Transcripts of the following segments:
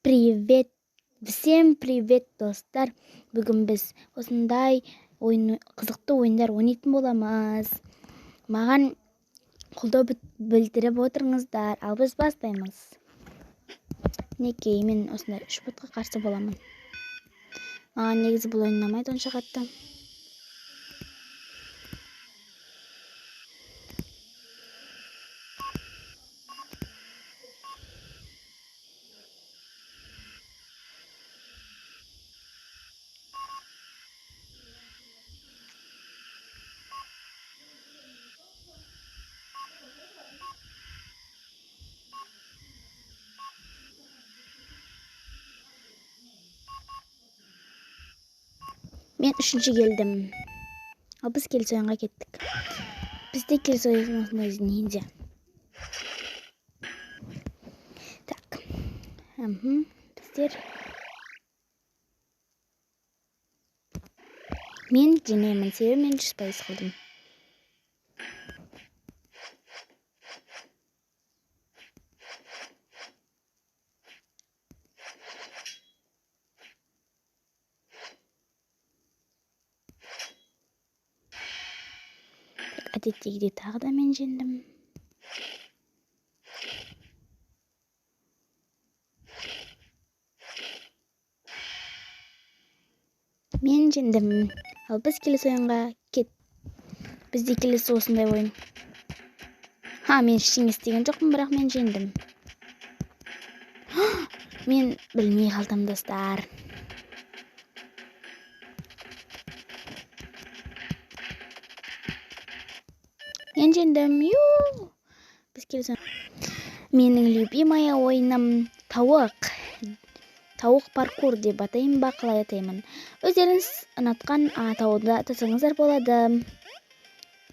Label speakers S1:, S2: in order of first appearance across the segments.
S1: Привет! Всем привет, достар! Бүгін біз осындай қызықты ойындар ойнайтын боламыз. Маған қолдау білдіріп отырыңыздар, ал біз бастаймыз. Мінекей, мен осындай 3 ботқа қарсы боламын. Маған негізі бұл ойын ұнамайды онша қатты. Мен 3-ші келдім. Ал біз келесі ойынға кеттік. Бізде келесі ойын ниндзя. Так. Біздер. Мен жеңемін, себебі мен 100% қылдым. Әдеттегідей тағы да мен жеңдім. Мен жеңдім. Ал біз келесі ойынға кет. Бізде келесі осындай ойын. Мен ештеңе істеген жоқпын, бірақ мен жеңдім. Мен білмей қалдым, достар. Мен жеңдім. Біз келесі менің любимая ойыным тауық. Тауық паркур деп атаймын ба, қалай атаймын. Өздеріңіз ұнатқан тауды атасаңыздар болады.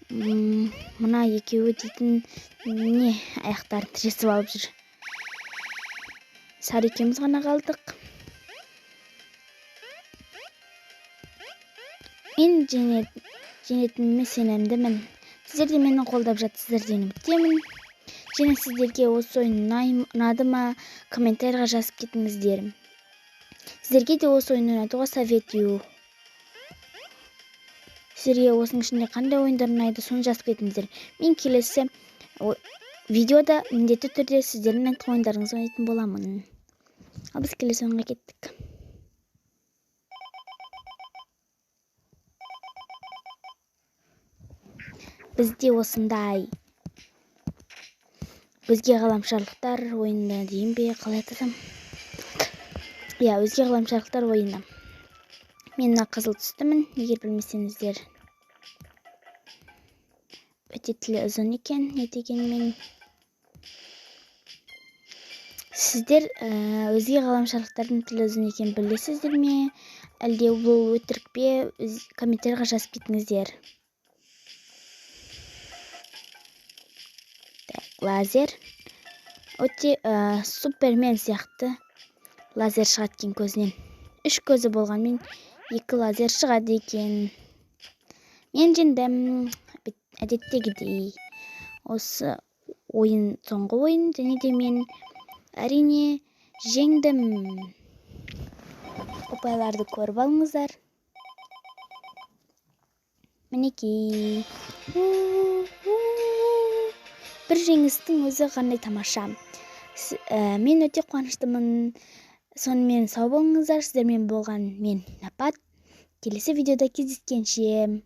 S1: Мына екеуі дейтін не аяқтарын тіресіп алып жүр. Сары екеуміз ғана қалдық. Мен жеңетініме сенімдімін. Сіздер де мені қолдап жатсыздар деп үміттемін. Және сіздерге осы ойын ұнады ма, комментарийға жазып кетіңіздер. Сіздерге де осы ойын ойнатуға советую. Сіздерге осының ішінде қандай ойындар ұнайды, соны жазып кетіңіздер. Мен келесі видеода міндетті түрде сіздердің айтқан ойындарыңызды ойнайтын боламын. Ал біз келесі ойынға кеттік. Бізде осындай өзге ғаламшарлықтар ойыны дейін бе, қалай атасам? Өзге ғаламшарлықтар ойыны. Мен қызыл түстімін, егер білмесеңіздер. Өте тілі ұзын екен, не дегенмен. Сіздер өзге ғаламшарлықтардың тілі ұзын екен білесіздер ме? Әлде бұл өтірік пе? Комментарийға жазып кетіңіздер. Лазер. Өте супермен сияқты лазер шығады екен көзінен. 3 көзі болғанмен 2 лазер шығады екен. Мен жеңдім. Әдеттегідей. Осы ойын соңғы ойын, және де мен әрине жеңдім. Ұпайларды көріп алыңыздар. Мінекей. Бір жеңістің өзі қандай тамаша. Мен өте қуаныштымын. Сонымен сау болыңыздар. Сіздермен болған мен Напат. Келесі видеода кездескенше.